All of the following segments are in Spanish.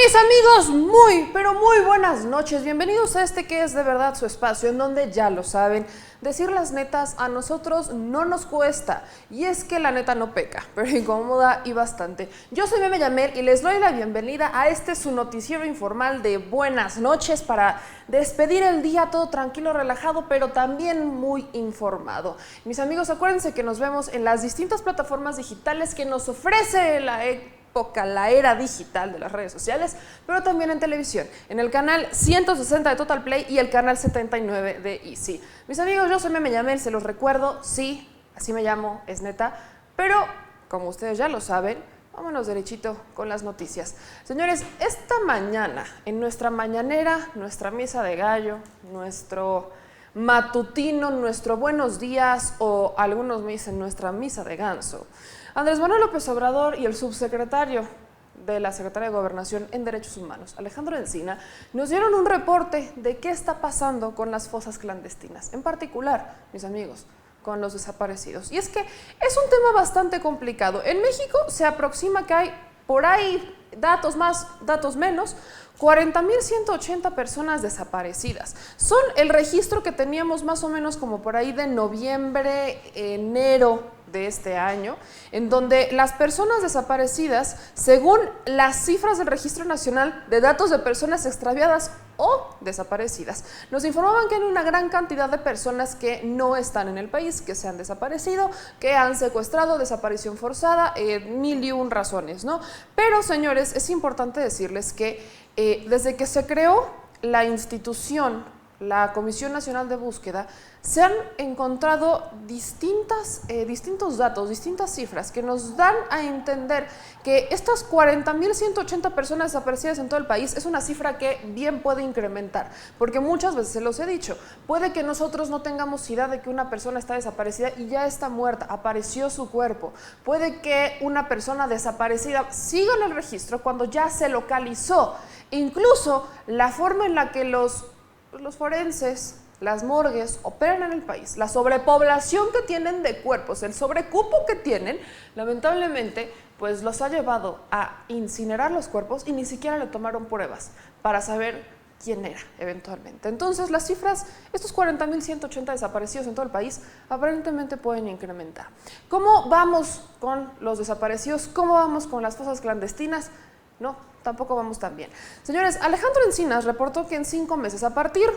Mis amigos, muy, pero muy buenas noches. Bienvenidos a este que es de verdad su espacio, en donde ya lo saben, decir las netas a nosotros no nos cuesta. Y es que la neta no peca, pero incomoda y bastante. Yo soy Meme Yamel y les doy la bienvenida a este su noticiero informal de buenas noches para despedir el día todo tranquilo, relajado, pero también muy informado. Mis amigos, acuérdense que nos vemos en las distintas plataformas digitales que nos ofrece la era digital de las redes sociales, pero también en televisión, en el canal 160 de Total Play y el canal 79 de Easy. Mis amigos, yo soy Meme Yamel, se los recuerdo, sí, así me llamo, es neta, pero como ustedes ya lo saben, vámonos derechito con las noticias. Señores, esta mañana, en nuestra mañanera, nuestra misa de gallo, nuestro matutino, nuestro buenos días, o algunos me dicen nuestra misa de ganso, Andrés Manuel López Obrador y el subsecretario de la Secretaría de Gobernación en Derechos Humanos, Alejandro Encina, nos dieron un reporte de qué está pasando con las fosas clandestinas, en particular, mis amigos, con los desaparecidos. Y es que es un tema bastante complicado. En México se aproxima que hay por ahí, datos más, datos menos, 40,180 personas desaparecidas. Son el registro que teníamos más o menos como por ahí de noviembre, enero de este año, en donde las personas desaparecidas, según las cifras del Registro Nacional de Datos de Personas Extraviadas o Desaparecidas, nos informaban que hay una gran cantidad de personas que no están en el país, que se han desaparecido, que han secuestrado, desaparición forzada, mil y un razones, ¿no? Pero, señores, es importante decirles que desde que se creó la institución, la Comisión Nacional de Búsqueda, se han encontrado distintos datos, distintas cifras que nos dan a entender que estas 40,180 personas desaparecidas en todo el país es una cifra que bien puede incrementar, porque muchas veces se los he dicho, puede que nosotros no tengamos idea de que una persona está desaparecida y ya está muerta, apareció su cuerpo, puede que una persona desaparecida siga en el registro cuando ya se localizó, incluso la forma en la que los forenses, las morgues operan en el país, la sobrepoblación que tienen de cuerpos, el sobrecupo que tienen, lamentablemente, pues los ha llevado a incinerar los cuerpos y ni siquiera le tomaron pruebas para saber quién era eventualmente. Entonces, las cifras, estos 40,180 desaparecidos en todo el país, aparentemente pueden incrementar. ¿Cómo vamos con los desaparecidos? ¿Cómo vamos con las fosas clandestinas? No, tampoco vamos tan bien. Señores, Alejandro Encinas reportó que en 5 meses, a partir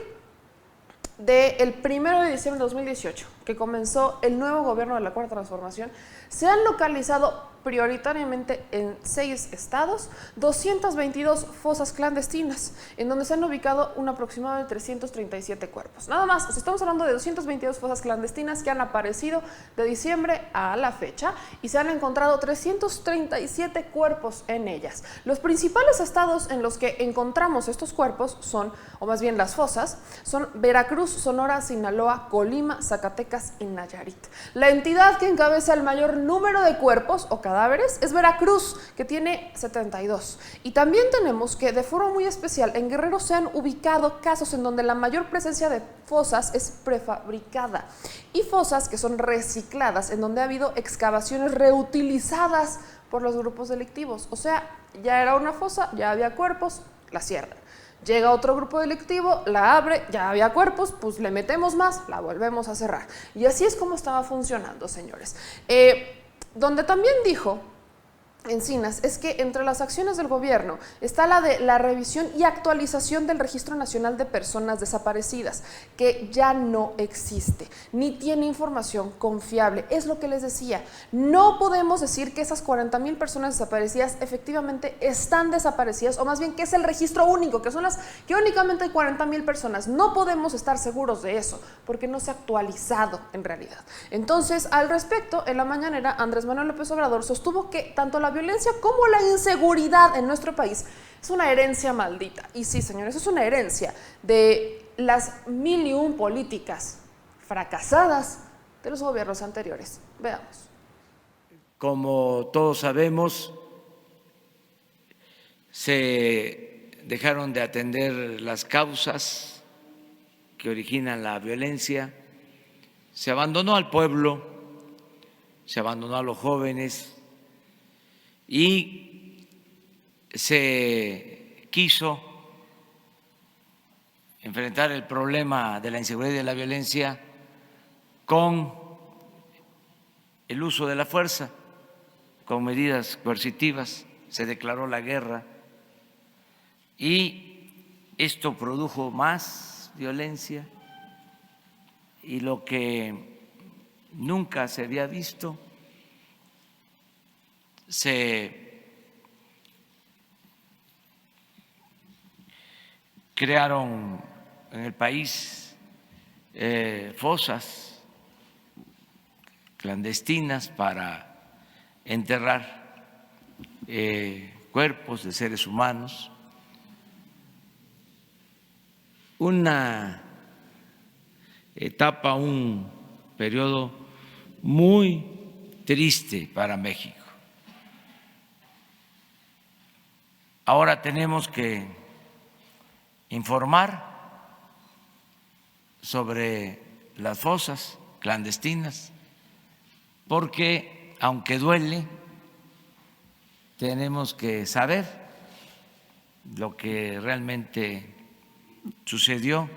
del 1 de diciembre de 2018, que comenzó el nuevo gobierno de la Cuarta Transformación, se han localizado prioritariamente en 6 estados 222 fosas clandestinas, en donde se han ubicado un aproximado de 337 cuerpos. Nada más, estamos hablando de 222 fosas clandestinas que han aparecido de diciembre a la fecha y se han encontrado 337 cuerpos en ellas. Los principales estados en los que encontramos estos cuerpos son, o más bien las fosas, son Veracruz, Sonora, Sinaloa, Colima, Zacatecas y Nayarit. La entidad que encabeza el mayor número de cuerpos o cadáveres es Veracruz, que tiene 72. Y también tenemos que de forma muy especial en Guerrero se han ubicado casos en donde la mayor presencia de fosas es prefabricada y fosas que son recicladas, en donde ha habido excavaciones reutilizadas por los grupos delictivos. O sea, ya era una fosa, ya había cuerpos, la cierran. Llega otro grupo delictivo, la abre, ya había cuerpos, pues le metemos más, la volvemos a cerrar. Y así es como estaba funcionando, señores. Donde también dijo Encinas es que entre las acciones del gobierno está la de la revisión y actualización del Registro Nacional de Personas Desaparecidas, que ya no existe, ni tiene información confiable. Es lo que les decía, no podemos decir que esas 40,000 personas desaparecidas efectivamente están desaparecidas, o más bien que es el registro único, que son las que únicamente hay 40,000 personas. No podemos estar seguros de eso, porque no se ha actualizado en realidad. Entonces, al respecto, en la mañanera, Andrés Manuel López Obrador sostuvo que tanto la violencia como la inseguridad en nuestro país es una herencia maldita. Y sí, señores, es una herencia de las 1001 políticas fracasadas de los gobiernos anteriores. Veamos. Como todos sabemos, se dejaron de atender las causas que originan la violencia, se abandonó al pueblo, se abandonó a los jóvenes, y se quiso enfrentar el problema de la inseguridad y de la violencia con el uso de la fuerza, con medidas coercitivas, se declaró la guerra y esto produjo más violencia y lo que nunca se había visto, se crearon en el país fosas clandestinas para enterrar cuerpos de seres humanos, una etapa, un periodo muy triste para México. Ahora tenemos que informar sobre las fosas clandestinas, porque aunque duele, tenemos que saber lo que realmente sucedió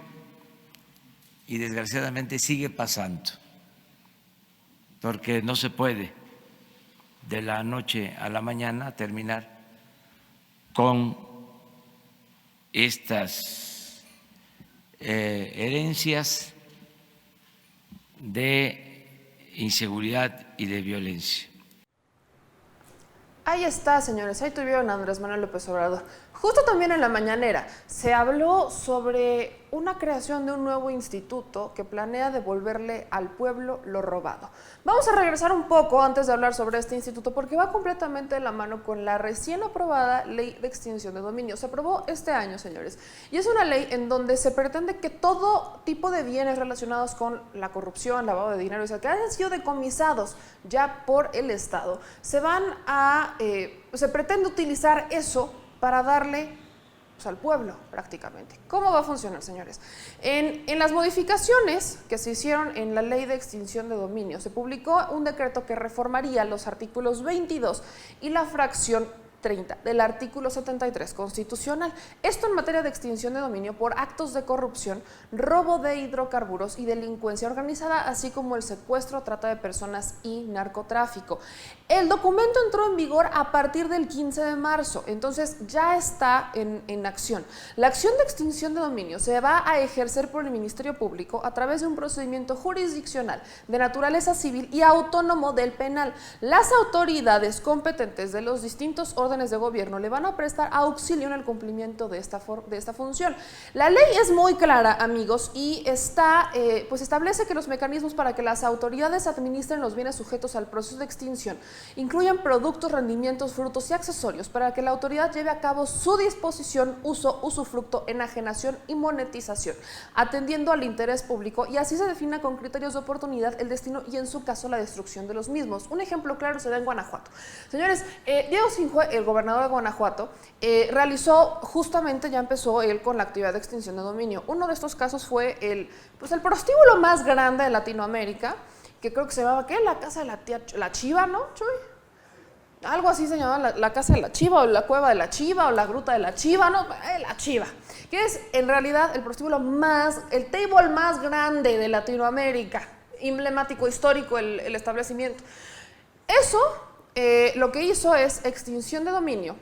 y desgraciadamente sigue pasando, porque no se puede de la noche a la mañana terminar con estas herencias de inseguridad y de violencia. Ahí está, señores, ahí tuvieron a Andrés Manuel López Obrador. Justo también en la mañanera se habló sobre una creación de un nuevo instituto que planea devolverle al pueblo lo robado. Vamos a regresar un poco antes de hablar sobre este instituto porque va completamente de la mano con la recién aprobada Ley de Extinción de Dominio. Se aprobó este año, señores, y es una ley en donde se pretende que todo tipo de bienes relacionados con la corrupción, lavado de dinero, o sea, que hayan sido decomisados ya por el Estado, se pretende utilizar eso para darle al pueblo prácticamente. ¿Cómo va a funcionar, señores? En las modificaciones que se hicieron en la Ley de Extinción de Dominio, se publicó un decreto que reformaría los artículos 22 y la fracción 30 del artículo 73 constitucional. Esto en materia de extinción de dominio por actos de corrupción, robo de hidrocarburos y delincuencia organizada, así como el secuestro, trata de personas y narcotráfico. El documento entró en vigor a partir del 15 de marzo, entonces ya está en acción. La acción de extinción de dominio se va a ejercer por el Ministerio Público a través de un procedimiento jurisdiccional de naturaleza civil y autónomo del penal. Las autoridades competentes de los distintos órdenes de gobierno le van a prestar auxilio en el cumplimiento de esta función. La ley es muy clara, amigos, y pues establece que los mecanismos para que las autoridades administren los bienes sujetos al proceso de extinción incluyen productos, rendimientos, frutos y accesorios para que la autoridad lleve a cabo su disposición, uso, usufructo, enajenación y monetización, atendiendo al interés público, y así se defina con criterios de oportunidad el destino y en su caso la destrucción de los mismos. Un ejemplo claro se da en Guanajuato. Señores, Diego Sinjue, el gobernador de Guanajuato, realizó justamente, ya empezó él con la actividad de extinción de dominio. Uno de estos casos fue el prostíbulo más grande de Latinoamérica, que creo que se llamaba, ¿qué? La casa de la tía, la Chiva, ¿no, Chuy? Algo así se llamaba, la casa de la Chiva, o la cueva de la Chiva, o la gruta de la Chiva, ¿no? La Chiva, que es en realidad el prostíbulo el table más grande de Latinoamérica, emblemático, histórico el establecimiento. Eso lo que hizo es extinción de dominio,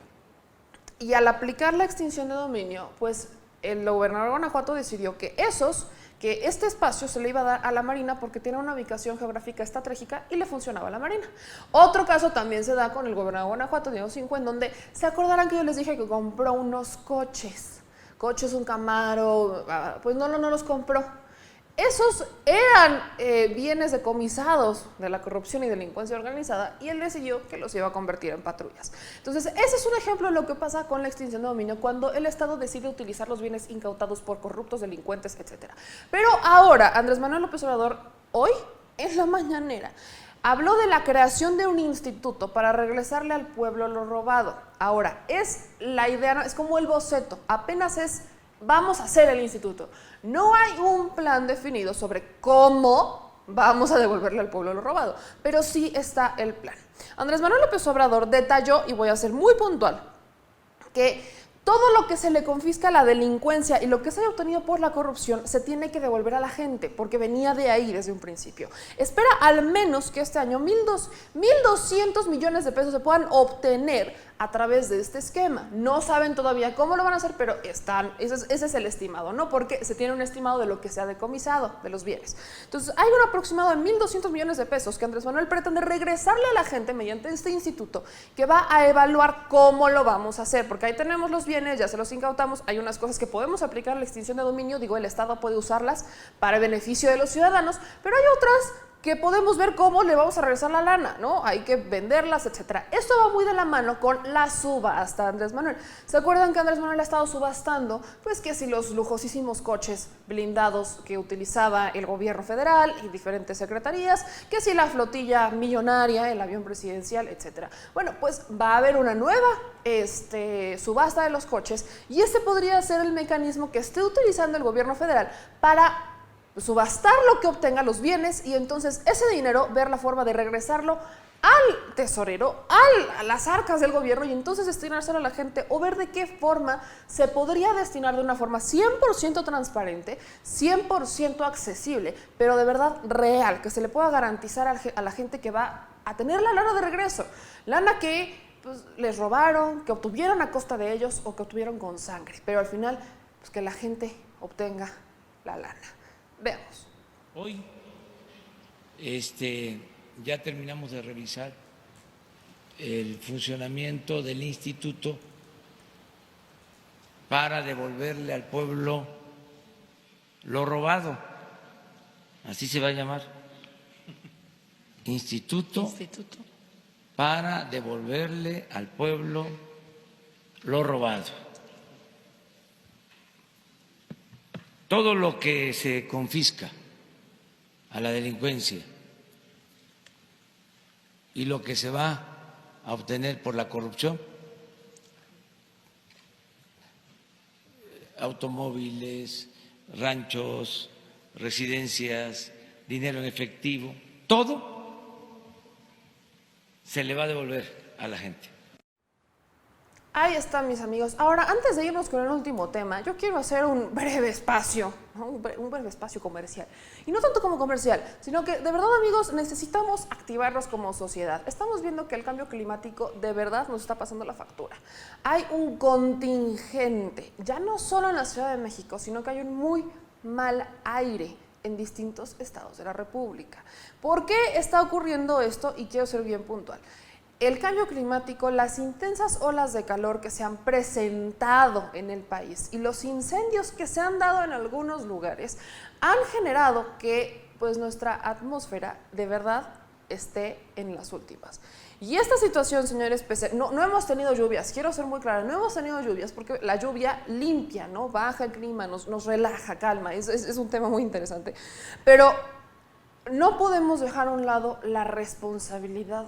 y al aplicar la extinción de dominio, pues el gobernador de Guanajuato decidió que este espacio se le iba a dar a la Marina porque tiene una ubicación geográfica estratégica y le funcionaba a la Marina. Otro caso también se da con el gobernador de Guanajuato, Diego Sinjue, en donde se acordarán que yo les dije que compró unos coches, un Camaro, pues no los compró. Esos eran bienes decomisados de la corrupción y delincuencia organizada, y él decidió que los iba a convertir en patrullas. Entonces, ese es un ejemplo de lo que pasa con la extinción de dominio cuando el Estado decide utilizar los bienes incautados por corruptos, delincuentes, etc. Pero ahora, Andrés Manuel López Obrador, hoy, en la mañanera, habló de la creación de un instituto para regresarle al pueblo lo robado. Ahora, la idea, es como el boceto, apenas vamos a hacer el instituto. No hay un plan definido sobre cómo vamos a devolverle al pueblo lo robado, pero sí está el plan. Andrés Manuel López Obrador detalló, y voy a ser muy puntual, que Todo lo que se le confisca a la delincuencia y lo que se haya obtenido por la corrupción se tiene que devolver a la gente, porque venía de ahí desde un principio. Espera al menos que este año 1.200 millones de pesos se puedan obtener a través de este esquema. No saben todavía cómo lo van a hacer, pero ese es el estimado, ¿no? Porque se tiene un estimado de lo que se ha decomisado de los bienes. Entonces, hay un aproximado de 1.200 millones de pesos que Andrés Manuel pretende regresarle a la gente mediante este instituto que va a evaluar cómo lo vamos a hacer, porque ahí tenemos los bienes, ya se los incautamos, hay unas cosas que podemos aplicar a la extinción de dominio, digo, el Estado puede usarlas para beneficio de los ciudadanos, pero hay otras que podemos ver cómo le vamos a regresar la lana, ¿no? Hay que venderlas, etcétera. Esto va muy de la mano con la subasta, Andrés Manuel. ¿Se acuerdan que Andrés Manuel ha estado subastando? Pues que si los lujosísimos coches blindados que utilizaba el gobierno federal y diferentes secretarías, que si la flotilla millonaria, el avión presidencial, etcétera. Bueno, pues va a haber una nueva subasta de los coches y este podría ser el mecanismo que esté utilizando el gobierno federal para subastar lo que obtenga los bienes y entonces ese dinero ver la forma de regresarlo al tesorero, a las arcas del gobierno y entonces destinárselo a la gente o ver de qué forma se podría destinar de una forma 100% transparente, 100% accesible, pero de verdad real, que se le pueda garantizar a la gente que va a tener la lana de regreso, lana que pues, les robaron, que obtuvieron a costa de ellos o que obtuvieron con sangre, pero al final pues, que la gente obtenga la lana. Veamos. Hoy ya terminamos de revisar el funcionamiento del instituto para devolverle al pueblo lo robado. Así se va a llamar. Instituto para devolverle al pueblo lo robado. Todo lo que se confisca a la delincuencia y lo que se va a obtener por la corrupción, automóviles, ranchos, residencias, dinero en efectivo, todo se le va a devolver a la gente. Ahí está, mis amigos. Ahora, antes de irnos con el último tema, yo quiero hacer un breve espacio, ¿no? un breve espacio comercial. Y no tanto como comercial, sino que de verdad, amigos, necesitamos activarnos como sociedad. Estamos viendo que el cambio climático de verdad nos está pasando la factura. Hay un contingente, ya no solo en la Ciudad de México, sino que hay un muy mal aire en distintos estados de la República. ¿Por qué está ocurriendo esto? Y quiero ser bien puntual. El cambio climático, las intensas olas de calor que se han presentado en el país y los incendios que se han dado en algunos lugares han generado que pues, nuestra atmósfera de verdad esté en las últimas. Y esta situación, señores, no hemos tenido lluvias, quiero ser muy clara, no hemos tenido lluvias porque la lluvia limpia, ¿no? Baja el clima, nos relaja, calma, es un tema muy interesante. Pero no podemos dejar a un lado la responsabilidad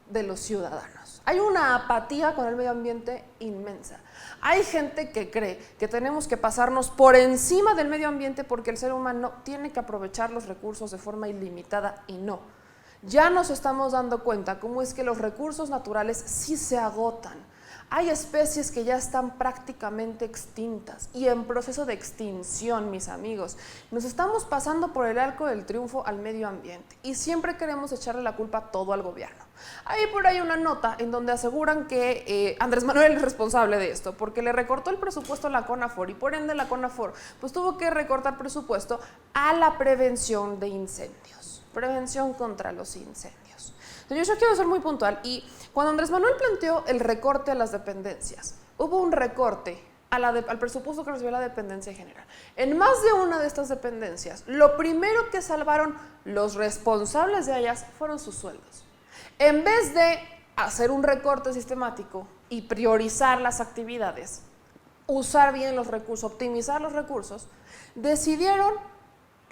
de los ciudadanos. Hay una apatía con el medio ambiente inmensa. Hay gente que cree que tenemos que pasarnos por encima del medio ambiente porque el ser humano tiene que aprovechar los recursos de forma ilimitada y no. Ya nos estamos dando cuenta cómo es que los recursos naturales sí se agotan. Hay especies que ya están prácticamente extintas y en proceso de extinción, mis amigos. Nos estamos pasando por el arco del triunfo al medio ambiente y siempre queremos echarle la culpa todo al gobierno. Hay por ahí una nota en donde aseguran que Andrés Manuel es responsable de esto porque le recortó el presupuesto a la CONAFOR y por ende la CONAFOR pues tuvo que recortar presupuesto a la prevención de incendios, prevención contra los incendios. Entonces yo quiero ser muy puntual y cuando Andrés Manuel planteó el recorte a las dependencias, hubo un recorte al presupuesto que recibió la dependencia general. En más de una de estas dependencias, lo primero que salvaron los responsables de ellas fueron sus sueldos. En vez de hacer un recorte sistemático y priorizar las actividades, usar bien los recursos, optimizar los recursos, decidieron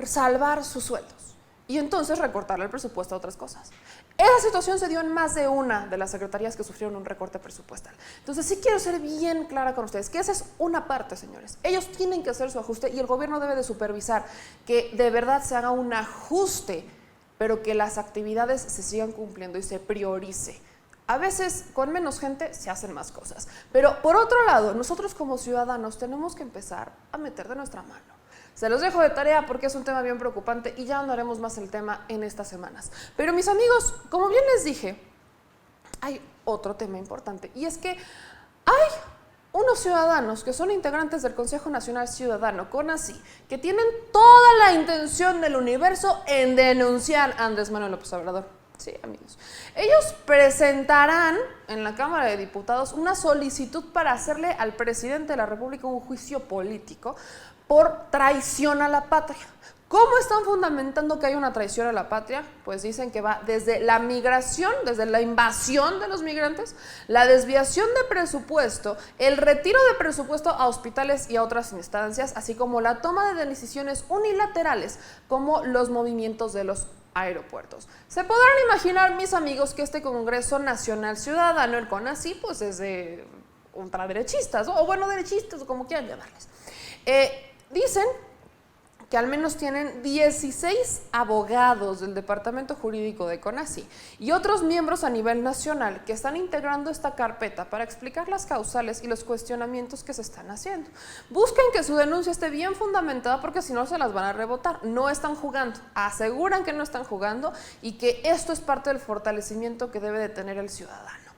salvar sus sueldos y entonces recortarle el presupuesto a otras cosas. Esa situación se dio en más de una de las secretarías que sufrieron un recorte presupuestal. Entonces sí quiero ser bien clara con ustedes, que esa es una parte, señores. Ellos tienen que hacer su ajuste y el gobierno debe de supervisar que de verdad se haga un ajuste, pero que las actividades se sigan cumpliendo y se priorice. A veces con menos gente se hacen más cosas. Pero por otro lado, nosotros como ciudadanos tenemos que empezar a meter de nuestra mano. Se los dejo de tarea porque es un tema bien preocupante y ya andaremos más el tema en estas semanas. Pero mis amigos, como bien les dije, hay otro tema importante y es que hay unos ciudadanos que son integrantes del Consejo Nacional Ciudadano, CONACYT, que tienen toda la intención del universo en denunciar a Andrés Manuel López Obrador. Sí, amigos. Ellos presentarán en la Cámara de Diputados una solicitud para hacerle al presidente de la República un juicio político por traición a la patria. ¿Cómo están fundamentando que hay una traición a la patria? Pues dicen que va desde la migración, desde la invasión de los migrantes, la desviación de presupuesto, el retiro de presupuesto a hospitales y a otras instancias, así como la toma de decisiones unilaterales, como los movimientos de los aeropuertos. Se podrán imaginar, mis amigos, que este Congreso Nacional Ciudadano, el CONACYT, pues es de ultraderechistas, o bueno, derechistas, o como quieran llamarles. Dicen que al menos tienen 16 abogados del Departamento Jurídico de CONACYT y otros miembros a nivel nacional que están integrando esta carpeta para explicar las causales y los cuestionamientos que se están haciendo. Buscan que su denuncia esté bien fundamentada porque si no se las van a rebotar. No están jugando, aseguran que no están jugando y que esto es parte del fortalecimiento que debe de tener el ciudadano.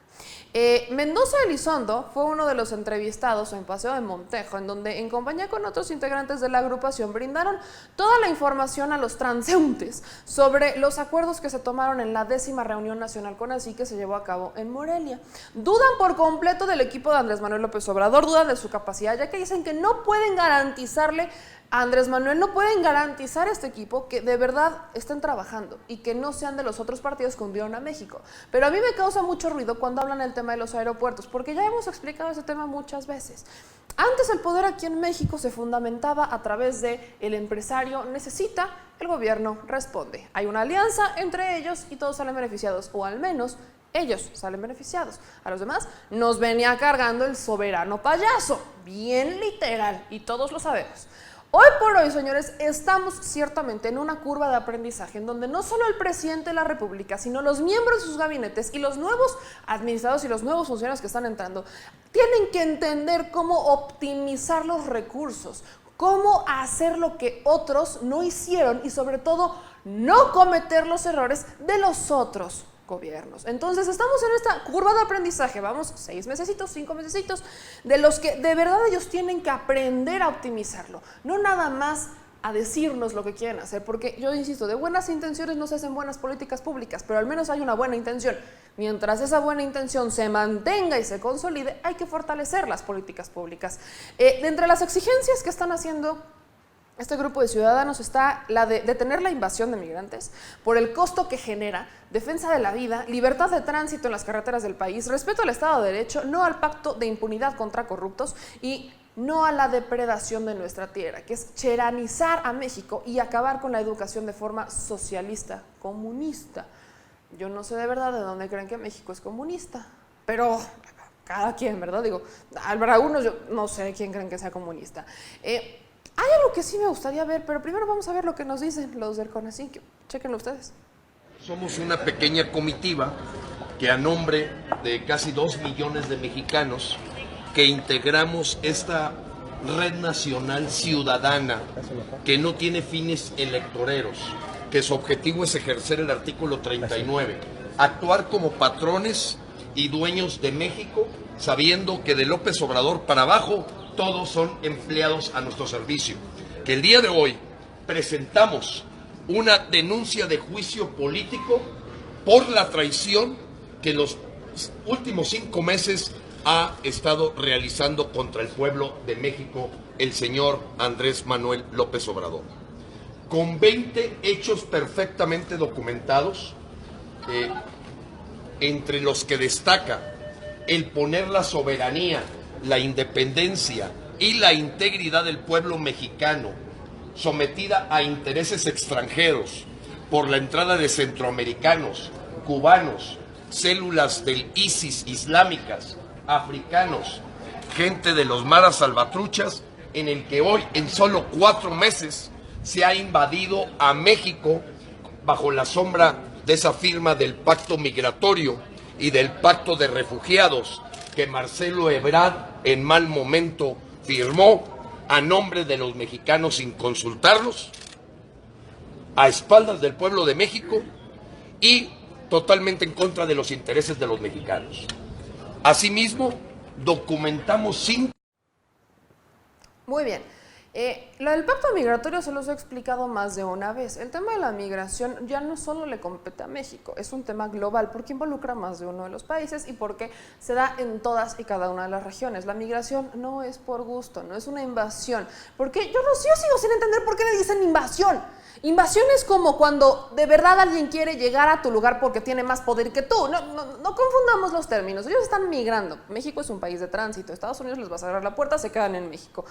Mendoza Elizondo fue uno de los entrevistados en Paseo de Montejo, en donde en compañía con otros integrantes de la agrupación brindaron toda la información a los transeúntes sobre los acuerdos que se tomaron en la 10ª reunión nacional CONACYT que se llevó a cabo en Morelia. Dudan por completo del equipo de Andrés Manuel López Obrador, dudan de su capacidad, ya que dicen que no pueden garantizarle a Andrés Manuel, no pueden garantizar a este equipo que de verdad estén trabajando y que no sean de los otros partidos que hundieron a México. Pero a mí me causa mucho ruido cuando hablan del tema de los aeropuertos, porque ya hemos explicado ese tema muchas veces. Antes el poder aquí en México se fundamentaba a través de el empresario necesita, el gobierno responde. Hay una alianza entre ellos y todos salen beneficiados, o al menos ellos salen beneficiados. A los demás nos venía cargando el soberano payaso, bien literal, y todos lo sabemos. Hoy por hoy, señores, estamos ciertamente en una curva de aprendizaje en donde no solo el presidente de la República, sino los miembros de sus gabinetes y los nuevos administradores y los nuevos funcionarios que están entrando tienen que entender cómo optimizar los recursos, cómo hacer lo que otros no hicieron y sobre todo no cometer los errores de los otros gobiernos. Entonces estamos en esta curva de aprendizaje, vamos 6 mesecitos, 5 mesecitos, de los que de verdad ellos tienen que aprender a optimizarlo, no nada más a decirnos lo que quieren hacer, porque yo insisto, de buenas intenciones no se hacen buenas políticas públicas, pero al menos hay una buena intención. Mientras esa buena intención se mantenga y se consolide, hay que fortalecer las políticas públicas. De entre las exigencias que están haciendo este grupo de ciudadanos está la de detener la invasión de migrantes por el costo que genera, defensa de la vida, libertad de tránsito en las carreteras del país, respeto al Estado de Derecho, no al pacto de impunidad contra corruptos y no a la depredación de nuestra tierra, que es cheranizar a México y acabar con la educación de forma socialista, comunista. Yo no sé de verdad de dónde creen que México es comunista, pero cada quien, ¿verdad? Digo, algunos yo no sé quién creen que sea comunista. Hay algo que sí me gustaría ver, pero primero vamos a ver lo que nos dicen los del CONACYT. Chéquenlo ustedes. Somos una pequeña comitiva que a nombre de casi 2 millones de mexicanos que integramos esta red nacional ciudadana que no tiene fines electoreros, que su objetivo es ejercer el artículo 39, actuar como patrones y dueños de México, sabiendo que de López Obrador para abajo todos son empleados a nuestro servicio. Que el día de hoy presentamos una denuncia de juicio político por la traición que en los últimos 5 meses ha estado realizando contra el pueblo de México el señor Andrés Manuel López Obrador. Con 20 hechos perfectamente documentados, entre los que destaca el poner la soberanía, la independencia y la integridad del pueblo mexicano sometida a intereses extranjeros por la entrada de centroamericanos, cubanos, células del ISIS islámicas, africanos, gente de los maras salvatruchas, en el que hoy en solo 4 meses se ha invadido a México bajo la sombra de esa firma del pacto migratorio y del Pacto de Refugiados que Marcelo Ebrard en mal momento firmó a nombre de los mexicanos sin consultarlos, a espaldas del pueblo de México y totalmente en contra de los intereses de los mexicanos. Asimismo, documentamos 5... Muy bien. Lo del pacto migratorio se los he explicado más de una vez. El tema de la migración ya no solo le compete a México, es un tema global porque involucra más de uno de los países y porque se da en todas y cada una de las regiones. La migración no es por gusto, no es una invasión. Porque yo sigo sin entender por qué le dicen invasión. Invasión es como cuando de verdad alguien quiere llegar a tu lugar porque tiene más poder que tú. No confundamos los términos. Ellos están migrando. México es un país de tránsito. Estados Unidos les va a cerrar la puerta, se quedan en México.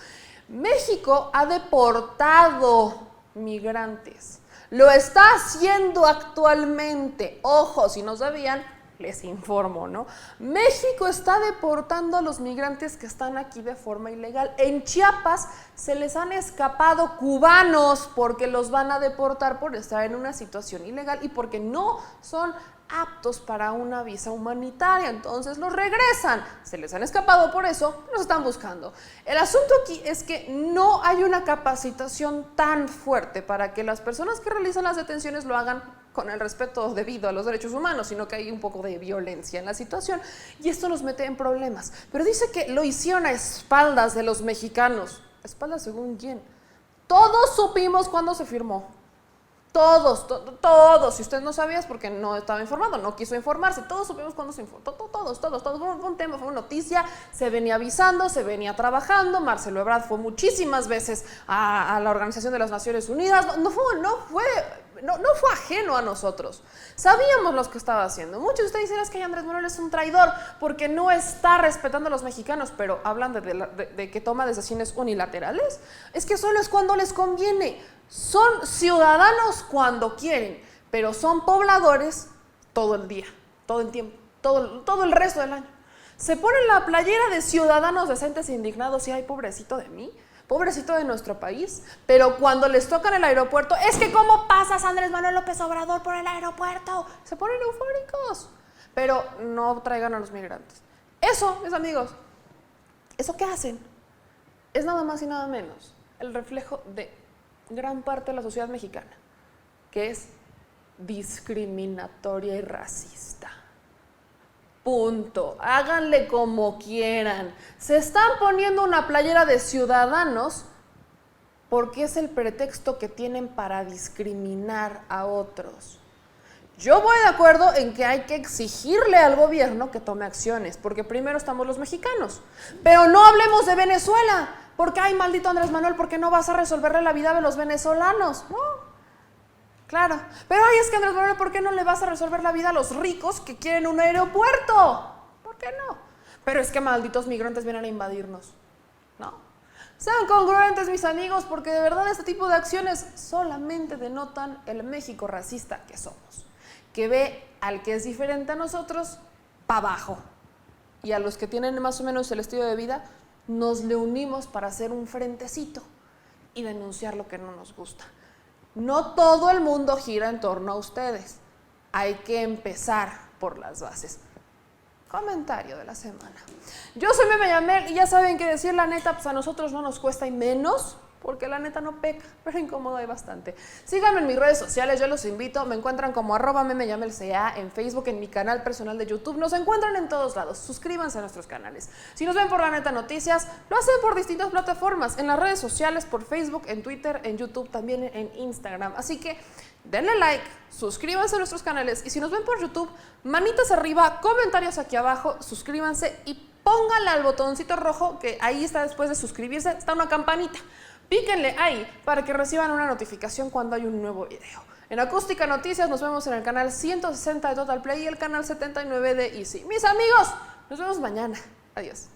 México ha deportado migrantes. Lo está haciendo actualmente. Ojo, si no sabían, les informo, ¿no? México está deportando a los migrantes que están aquí de forma ilegal. En Chiapas se les han escapado cubanos porque los van a deportar por estar en una situación ilegal y porque no son aptos para una visa humanitaria, entonces los regresan. Se les han escapado por eso, los están buscando. El asunto aquí es que no hay una capacitación tan fuerte para que las personas que realizan las detenciones lo hagan con el respeto debido a los derechos humanos, sino que hay un poco de violencia en la situación y esto nos mete en problemas. Pero dice que lo hicieron a espaldas de los mexicanos. ¿A espaldas según quién? Todos supimos cuándo se firmó. Todos, si usted no sabía es porque no estaba informado, no quiso informarse, todos supimos cuándo se informó, todos, fue un tema, fue una noticia, se venía avisando, se venía trabajando, Marcelo Ebrard fue muchísimas veces a la Organización de las Naciones Unidas, no fue ajeno a nosotros, sabíamos lo que estaba haciendo. Muchos de ustedes dicen que Andrés Manuel es un traidor porque no está respetando a los mexicanos, pero hablan de que toma decisiones unilaterales, es que solo es cuando les conviene. Son ciudadanos cuando quieren, pero son pobladores todo el día, todo el tiempo, todo el resto del año. Se ponen la playera de ciudadanos decentes e indignados y ay, pobrecito de mí, pobrecito de nuestro país, pero cuando les tocan el aeropuerto, es que ¿cómo pasas Andrés Manuel López Obrador por el aeropuerto? Se ponen eufóricos, pero no traigan a los migrantes. Eso, mis amigos, ¿eso qué hacen? Es nada más y nada menos el reflejo de gran parte de la sociedad mexicana, que es discriminatoria y racista. Punto. Háganle como quieran. Se están poniendo una playera de ciudadanos porque es el pretexto que tienen para discriminar a otros. Yo voy de acuerdo en que hay que exigirle al gobierno que tome acciones, porque primero estamos los mexicanos. Pero no hablemos de Venezuela, porque ay, maldito Andrés Manuel, ¿por qué no vas a resolverle la vida de los venezolanos? No, claro. Pero ay, es que Andrés Manuel, ¿por qué no le vas a resolver la vida a los ricos que quieren un aeropuerto? ¿Por qué no? Pero es que malditos migrantes vienen a invadirnos. No. Sean congruentes, mis amigos, porque de verdad este tipo de acciones solamente denotan el México racista que somos, que ve al que es diferente a nosotros para abajo y a los que tienen más o menos el estilo de vida nos le unimos para hacer un frentecito y denunciar lo que no nos gusta. No todo el mundo gira en torno a ustedes. Hay que empezar por las bases. Comentario de la semana. Yo soy Meme Yamel y ya saben que decir la neta pues a nosotros no nos cuesta y menos porque la neta no peca, pero incómodo hay bastante. Síganme en mis redes sociales, yo los invito, me encuentran como @memeyamelca en Facebook, en mi canal personal de YouTube, nos encuentran en todos lados, suscríbanse a nuestros canales. Si nos ven por La Neta Noticias, lo hacen por distintas plataformas, en las redes sociales, por Facebook, en Twitter, en YouTube, también en Instagram, así que denle like, suscríbanse a nuestros canales y si nos ven por YouTube, manitas arriba, comentarios aquí abajo, suscríbanse y pónganle al botoncito rojo que ahí está después de suscribirse, está una campanita. Píquenle ahí para que reciban una notificación cuando hay un nuevo video. En Acústica Noticias nos vemos en el canal 160 de Total Play y el canal 79 de Easy. Mis amigos, nos vemos mañana. Adiós.